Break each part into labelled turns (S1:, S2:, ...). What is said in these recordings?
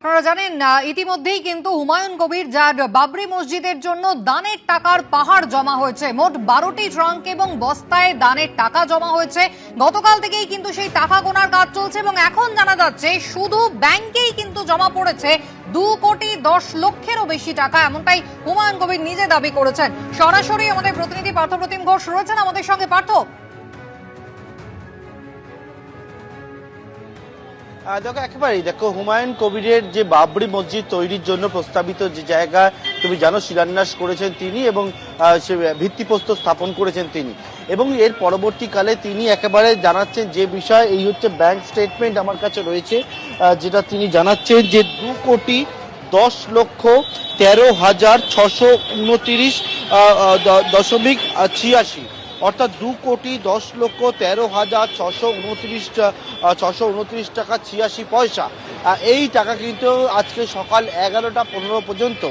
S1: আপনারা জানেন ইতিমধ্যেই কিন্তু হুমায়ুন কবির যার বাবরি মসজিদের জন্য দানের টাকার পাহাড় জমা হয়েছে। মোট 12টি ট্রাঙ্ক এবং বস্তায় দানের টাকা জমা হয়েছে। গতকাল থেকেই কিন্তু সেই টাকা গোনার কাজ চলছে এবং এখন জানা যাচ্ছে শুধু ব্যাংকেই কিন্তু জমা পড়েছে 2,10,00,000-এরও বেশি টাকা, এমনটাই হুমায়ুন কবির নিজে দাবি করেছেন। সরাসরি আমাদের প্রতিনিধি পার্থপ্রতিম ঘোষ রয়েছেন আমাদের সঙ্গে। পার্থ,
S2: দেখো একেবারেই দেখো হুমায়ুন কবিরের যে বাবরি মসজিদ তৈরির জন্য প্রস্তাবিত যে জায়গা তুমি জানো শিলান্যাস করেছেন তিনি এবং সে ভিত্তিপ্রস্তর স্থাপন করেছেন তিনি, এবং এর পরবর্তীকালে তিনি একেবারে জানাচ্ছেন যে বিষয় এই হচ্ছে ব্যাংক স্টেটমেন্ট আমার কাছে রয়েছে, যেটা তিনি জানাচ্ছেন যে 2,10,629.86 অর্থাৎ 2,10,13,629.86 টাকা 86 পয়সা। এই টাকা কিন্তু আজকে সকাল 11টা 15 পর্যন্ত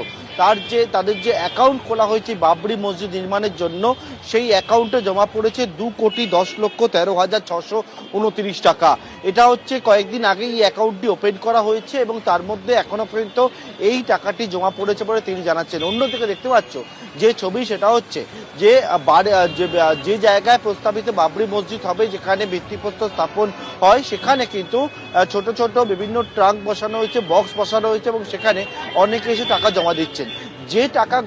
S2: তাদের যে অ্যাকাউন্ট খোলা হয়েছে বাবরি মসজিদ নির্মাণের জন্য, সেই অ্যাকাউন্টে জমা পড়েছে 2,10,13,629 টাকা। এটা হচ্ছে কয়েকদিন আগে এই অ্যাকাউন্টটি ওপেন করা হয়েছে এবং তার মধ্যে এখনো পর্যন্ত এই টাকাটি জমা পড়েছে বলে তিনি জানাচ্ছেন। অন্যদিকে দেখতে পাচ্ছ যে ছবি, সেটা হচ্ছে যে জায়গায় প্রস্তাবিত বাবরি মসজিদ হবে, যেখানে ভিত্তিপ্রস্তর স্থাপন হয়, সেখানে কিন্তু ছোট ছোট বিভিন্ন ট্রাঙ্ক বসানো হয়েছে, বক্স বসানো হয়েছে এবং সেখানে অনেকে এসে টাকা জমা দিচ্ছেন। যে টাকা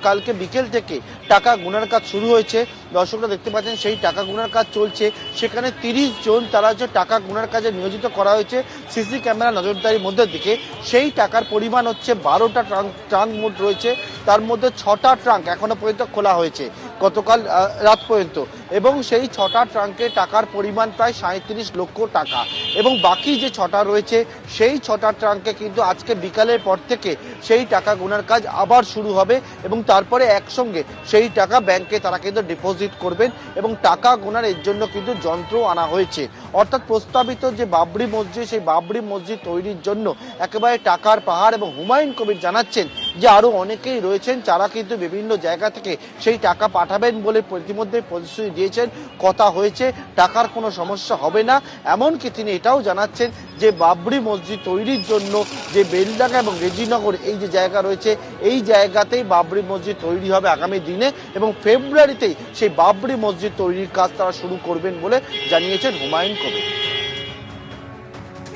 S2: কালকে বিকেল থেকে টাকা গুনার কাজ শুরু হয়েছে, দর্শকরা দেখতে পাচ্ছেন সেই টাকা গুনার কাজ চলছে। সেখানে 30 জন তারা যে টাকা গুনার কাজে নিয়োজিত করা হয়েছে সিসি ক্যামেরা নজরদারির মধ্যে থেকে। সেই টাকার পরিমাণ হচ্ছে 12টা ট্রাঙ্ক মোট রয়েছে, তার মধ্যে 6টা ট্রাঙ্ক এখনো পর্যন্ত খোলা হয়েছে গতকাল রাত পর্যন্ত, এবং সেই 6টা ট্রাঙ্কে টাকার পরিমাণ প্রায় 37 লক্ষ টাকা, এবং বাকি যে 6টা রয়েছে সেই 6টা ট্রাঙ্কে কিন্তু আজকে বিকালের পর থেকে সেই টাকা গোনার কাজ আবার শুরু হবে এবং তারপরে একসঙ্গে সেই টাকা ব্যাংকে তারা কিন্তু ডিপোজিট করবেন এবং টাকা গোনার এর জন্য কিন্তু যন্ত্র আনা হয়েছে। অর্থাৎ প্রস্তাবিত যে বাবরি মসজিদ, সেই বাবরি মসজিদ তৈরির জন্য একেবারে টাকার পাহাড়। এবং হুমায়ুন কবির জানাচ্ছেন যে আরো অনেকেই রয়েছেন যারা কিন্তু বিভিন্ন জায়গা থেকে সেই টাকা পাঠাবেন বলে ইতিমধ্যে প্রতিশ্রুতি দিয়েছেন, কথা হয়েছে, টাকার কোনো সমস্যা হবে না। এমনকি তিনি এটাও জানাচ্ছেন যে বাবরি মসজিদ তৈরির জন্য যে বেলডাঙ্গা এবং রেজিনগর এই যে জায়গা রয়েছে, এই জায়গাতেই বাবরি মসজিদ তৈরি হবে আগামী দিনে, এবং ফেব্রুয়ারিতেই সেই বাবরি মসজিদ তৈরির কাজ তারা শুরু করবেন বলে জানিয়েছেন হুমায়ুন কবির।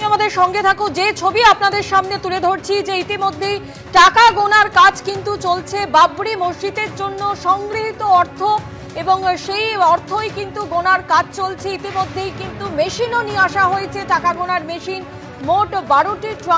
S3: আমাদের সঙ্গে থাকো, যে ছবি আপনাদের সামনে তুলে ধরছি যে ইতিমধ্যেই টাকা গোনার কাজ কিন্তু চলছে। বাবরি মসজিদের জন্য সংগৃহীত অর্থ এবং সেই অর্থই কিন্তু গোনার কাজ চলছে। ইতিমধ্যেই কিন্তু মেশিনও নিয়ে আসা হয়েছে, টাকা গোনার মেশিন। মোট 12টি